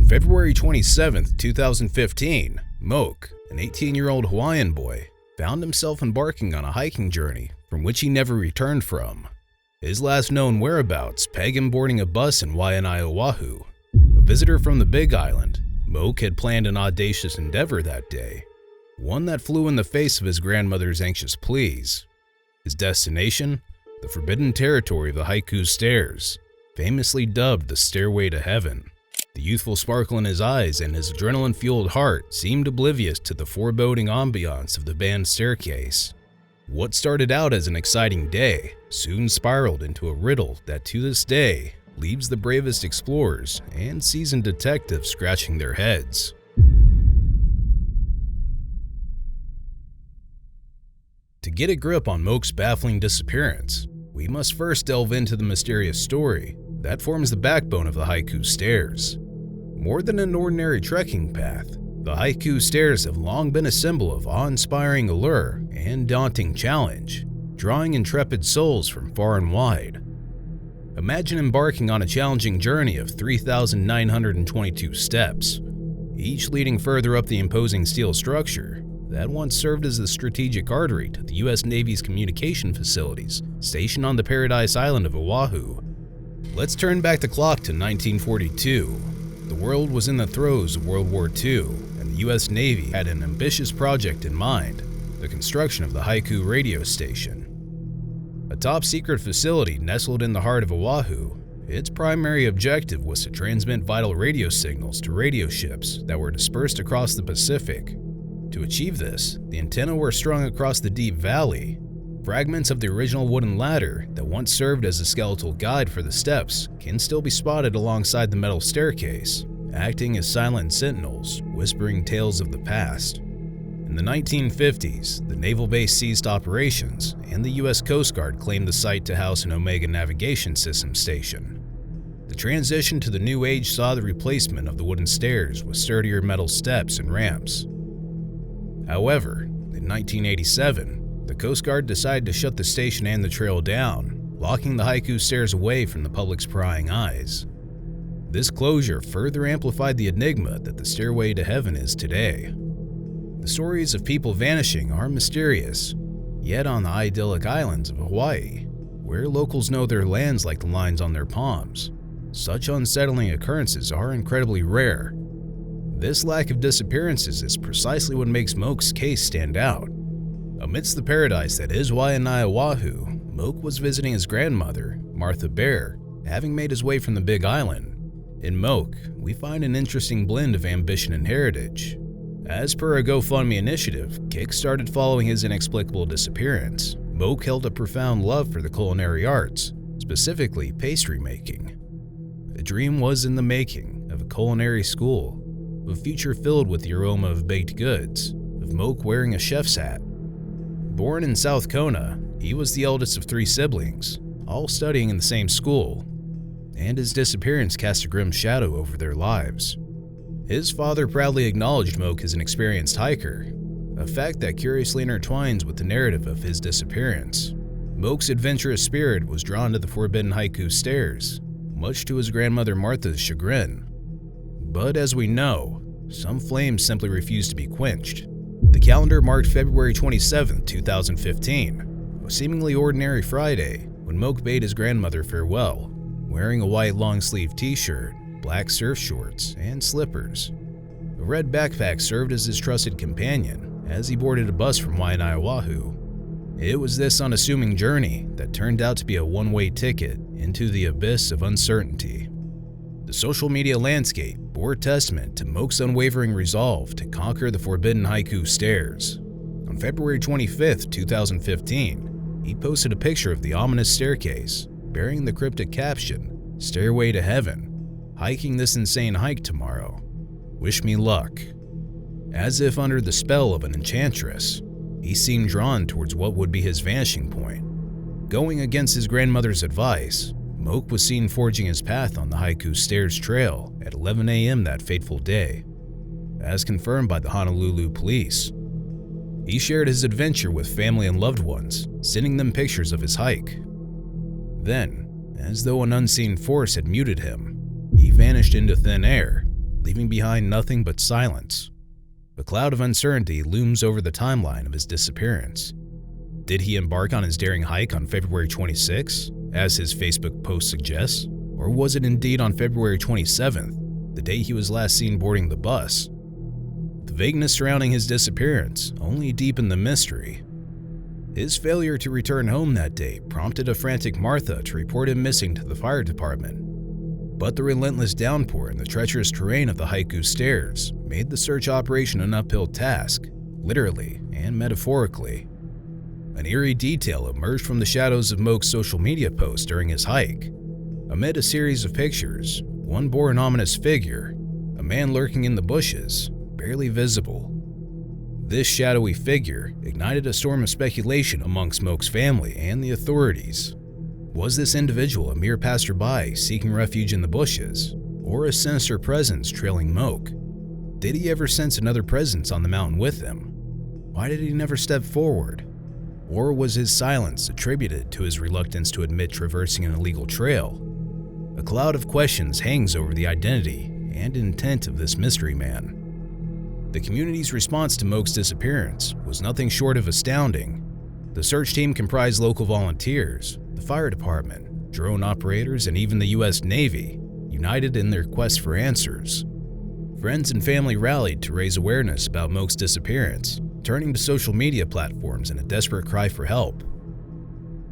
On February 27, 2015, Moke, an 18-year-old Hawaiian boy, found himself embarking on a hiking journey from which he never returned from. His last known whereabouts peg him boarding a bus in Waianae, Oahu. A visitor from the Big Island, Moke had planned an audacious endeavor that day, one that flew in the face of his grandmother's anxious pleas. His destination? The forbidden territory of the Haiku Stairs, famously dubbed the Stairway to Heaven. The youthful sparkle in his eyes and his adrenaline-fueled heart seemed oblivious to the foreboding ambiance of the banned staircase. What started out as an exciting day soon spiraled into a riddle that to this day leaves the bravest explorers and seasoned detectives scratching their heads. To get a grip on Moke's baffling disappearance, we must first delve into the mysterious story that forms the backbone of the Haiku Stairs. More than an ordinary trekking path, the Haiku Stairs have long been a symbol of awe-inspiring allure and daunting challenge, drawing intrepid souls from far and wide. Imagine embarking on a challenging journey of 3,922 steps, each leading further up the imposing steel structure that once served as the strategic artery to the U.S. Navy's communication facilities stationed on the Paradise Island of Oahu. Let's turn back the clock to 1942. The world was in the throes of World War II, and the U.S. Navy had an ambitious project in mind, the construction of the Haiku radio station. A top-secret facility nestled in the heart of Oahu, its primary objective was to transmit vital radio signals to radio ships that were dispersed across the Pacific. To achieve this, the antennae were strung across the deep valley. Fragments of the original wooden ladder that once served as a skeletal guide for the steps can still be spotted alongside the metal staircase, acting as silent sentinels, whispering tales of the past. In the 1950s, the naval base ceased operations, and the U.S. Coast Guard claimed the site to house an Omega navigation system station. The transition to the new age saw the replacement of the wooden stairs with sturdier metal steps and ramps. However, in 1987, the Coast Guard decided to shut the station and the trail down, locking the Haiku Stairs away from the public's prying eyes. This closure further amplified the enigma that the Stairway to Heaven is today. The stories of people vanishing are mysterious, yet on the idyllic islands of Hawaii, where locals know their lands like the lines on their palms, such unsettling occurrences are incredibly rare. This lack of disappearances is precisely what makes Moke's case stand out. Amidst the paradise that is Waianae, Oahu, Moke was visiting his grandmother, Martha Bear, having made his way from the Big Island. In Moke, we find an interesting blend of ambition and heritage. As per a GoFundMe initiative kick-started following his inexplicable disappearance, Moke held a profound love for the culinary arts, specifically pastry making. A dream was in the making of a culinary school, a future filled with the aroma of baked goods, of Moke wearing a chef's hat. Born in South Kona, he was the eldest of 3 siblings, all studying in the same school, and his disappearance cast a grim shadow over their lives. His father proudly acknowledged Moke as an experienced hiker, a fact that curiously intertwines with the narrative of his disappearance. Moke's adventurous spirit was drawn to the forbidden Haiku Stairs, much to his grandmother Martha's chagrin. But as we know, some flames simply refused to be quenched. The calendar marked February 27, 2015, a seemingly ordinary Friday when Moke bade his grandmother farewell, wearing a white long-sleeve t-shirt, black surf shorts, and slippers. A red backpack served as his trusted companion as he boarded a bus from Waianae, Oahu. It was this unassuming journey that turned out to be a one-way ticket into the abyss of uncertainty. The social media landscape bore testament to Moke's unwavering resolve to conquer the forbidden Haiku Stairs. On February 25, 2015, he posted a picture of the ominous staircase, bearing the cryptic caption, "Stairway to Heaven, hiking this insane hike tomorrow. Wish me luck." As if under the spell of an enchantress, he seemed drawn towards what would be his vanishing point. Going against his grandmother's advice, Moke was seen forging his path on the Haiku Stairs trail at 11 a.m. that fateful day. As confirmed by the Honolulu police, he shared his adventure with family and loved ones, sending them pictures of his hike. Then, as though an unseen force had muted him, he vanished into thin air, leaving behind nothing but silence. A cloud of uncertainty looms over the timeline of his disappearance. Did he embark on his daring hike on February 26, as his Facebook post suggests, or was it indeed on February 27th, the day he was last seen boarding the bus? The vagueness surrounding his disappearance only deepened the mystery. His failure to return home that day prompted a frantic Martha to report him missing to the fire department. But the relentless downpour and the treacherous terrain of the Haiku Stairs made the search operation an uphill task, literally and metaphorically. An eerie detail emerged from the shadows of Moke's social media posts during his hike. Amid a series of pictures, one bore an ominous figure, a man lurking in the bushes, barely visible. This shadowy figure ignited a storm of speculation amongst Moke's family and the authorities. Was this individual a mere passerby seeking refuge in the bushes, or a sinister presence trailing Moke? Did he ever sense another presence on the mountain with him? Why did he never step forward? Or was his silence attributed to his reluctance to admit traversing an illegal trail? A cloud of questions hangs over the identity and intent of this mystery man. The community's response to Moke's disappearance was nothing short of astounding. The search team comprised local volunteers, the fire department, drone operators, and even the U.S. Navy, united in their quest for answers. Friends and family rallied to raise awareness about Moke's disappearance, turning to social media platforms in a desperate cry for help.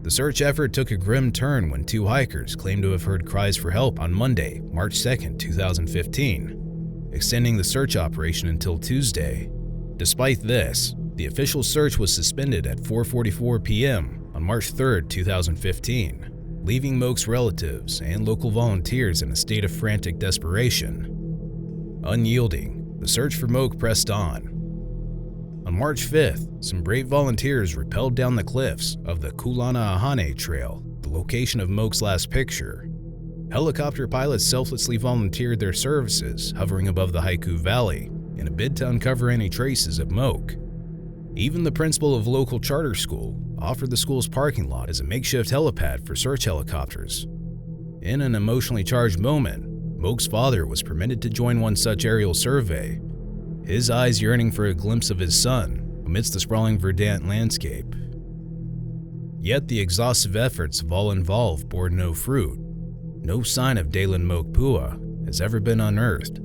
The search effort took a grim turn when two hikers claimed to have heard cries for help on Monday, March 2, 2015, extending the search operation until Tuesday. Despite this, the official search was suspended at 4:44 p.m. on March 3, 2015, leaving Moke's relatives and local volunteers in a state of frantic desperation. Unyielding, the search for Moke pressed on. On March 5th, some brave volunteers rappelled down the cliffs of the Waianae Trail, the location of Moke's last picture. Helicopter pilots selflessly volunteered their services, hovering above the Haiku Valley, in a bid to uncover any traces of Moke. Even the principal of a local charter school offered the school's parking lot as a makeshift helipad for search helicopters. In an emotionally charged moment, Moke's father was permitted to join one such aerial survey, his eyes yearning for a glimpse of his son amidst the sprawling verdant landscape. Yet the exhaustive efforts of all involved bore no fruit. No sign of Dalen Moke Pua has ever been unearthed.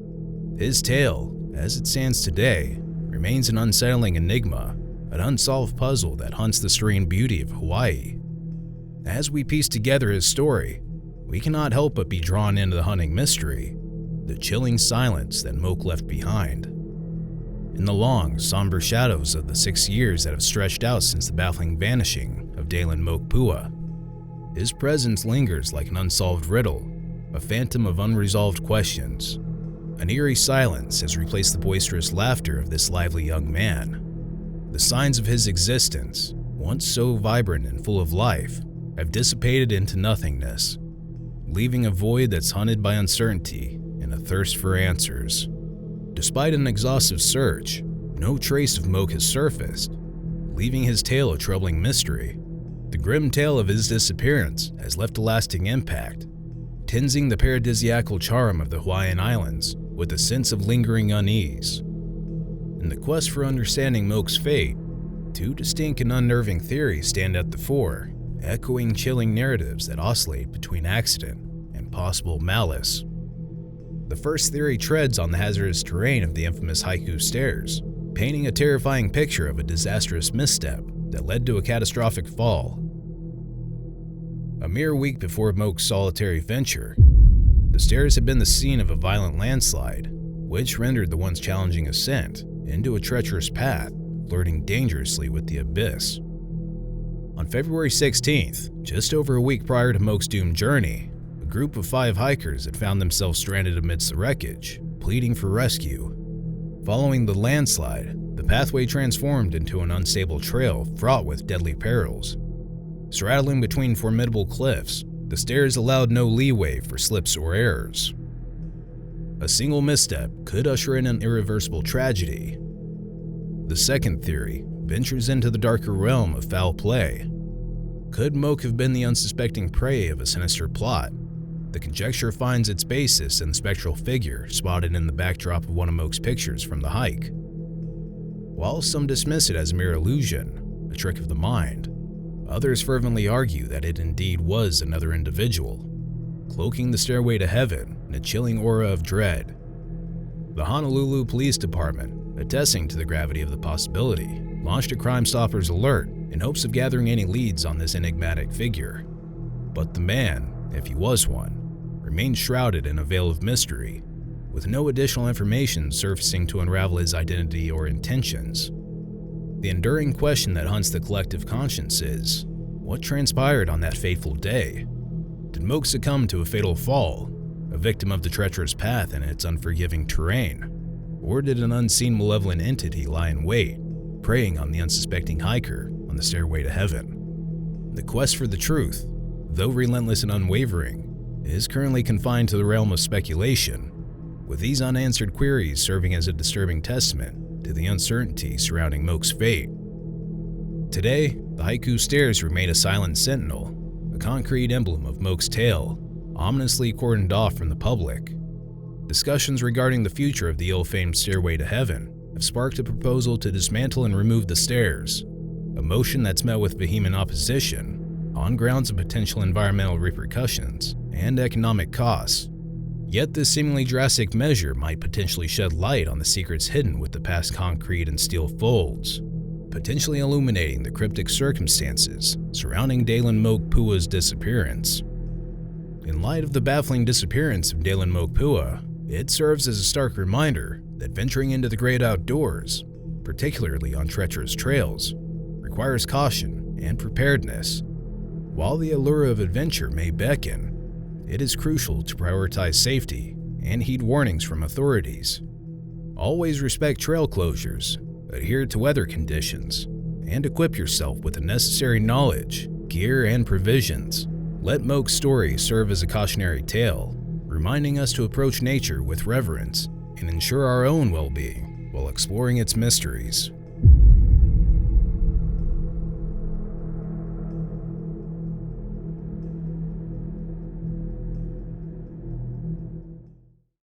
His tale, as it stands today, remains an unsettling enigma, an unsolved puzzle that haunts the serene beauty of Hawaii. As we piece together his story, we cannot help but be drawn into the haunting mystery, the chilling silence that Moke left behind. In the long, somber shadows of the 6 years that have stretched out since the baffling vanishing of Dalen Moke Pua, his presence lingers like an unsolved riddle, a phantom of unresolved questions. An eerie silence has replaced the boisterous laughter of this lively young man. The signs of his existence, once so vibrant and full of life, have dissipated into nothingness, leaving a void that's haunted by uncertainty and a thirst for answers. Despite an exhaustive search, no trace of Moke has surfaced, leaving his tale a troubling mystery. The grim tale of his disappearance has left a lasting impact, tinging the paradisiacal charm of the Hawaiian Islands with a sense of lingering unease. In the quest for understanding Moke's fate, two distinct and unnerving theories stand at the fore, echoing chilling narratives that oscillate between accident and possible malice. The first theory treads on the hazardous terrain of the infamous Haiku Stairs, painting a terrifying picture of a disastrous misstep that led to a catastrophic fall. A mere week before Moke's solitary venture, the stairs had been the scene of a violent landslide, which rendered the once challenging ascent into a treacherous path, flirting dangerously with the abyss. On February 16th, just over a week prior to Moke's doomed journey, a group of 5 hikers had found themselves stranded amidst the wreckage, pleading for rescue. Following the landslide, the pathway transformed into an unstable trail fraught with deadly perils. Straddling between formidable cliffs, the stairs allowed no leeway for slips or errors. A single misstep could usher in an irreversible tragedy. The second theory ventures into the darker realm of foul play. Could Moke have been the unsuspecting prey of a sinister plot, the conjecture finds its basis in the spectral figure spotted in the backdrop of one of Moke's pictures from the hike. While some dismiss it as a mere illusion, a trick of the mind, others fervently argue that it indeed was another individual, cloaking the stairway to heaven in a chilling aura of dread. The Honolulu Police Department, attesting to the gravity of the possibility, launched a Crime Stoppers alert in hopes of gathering any leads on this enigmatic figure. But the man, if he was one, remained shrouded in a veil of mystery, with no additional information surfacing to unravel his identity or intentions. The enduring question that haunts the collective conscience is, what transpired on that fateful day? Did Moke succumb to a fatal fall, a victim of the treacherous path and its unforgiving terrain? Or did an unseen malevolent entity lie in wait, preying on the unsuspecting hiker on the stairway to heaven? The quest for the truth, though relentless and unwavering, is currently confined to the realm of speculation, with these unanswered queries serving as a disturbing testament to the uncertainty surrounding Moke's fate. Today, the Haiku Stairs remain a silent sentinel, a concrete emblem of Moke's tale, ominously cordoned off from the public. Discussions regarding the future of the ill-famed Stairway to Heaven have sparked a proposal to dismantle and remove the stairs, a motion that's met with vehement opposition on grounds of potential environmental repercussions and economic costs. Yet this seemingly drastic measure might potentially shed light on the secrets hidden with the past concrete and steel folds, potentially illuminating the cryptic circumstances surrounding Dalen Moke Pua's disappearance. In light of the baffling disappearance of Dalen Moke Pua, it serves as a stark reminder that venturing into the great outdoors, particularly on treacherous trails, requires caution and preparedness. While the allure of adventure may beckon, it is crucial to prioritize safety and heed warnings from authorities. Always respect trail closures, adhere to weather conditions, and equip yourself with the necessary knowledge, gear, and provisions. Let Moke's story serve as a cautionary tale, reminding us to approach nature with reverence and ensure our own well-being while exploring its mysteries.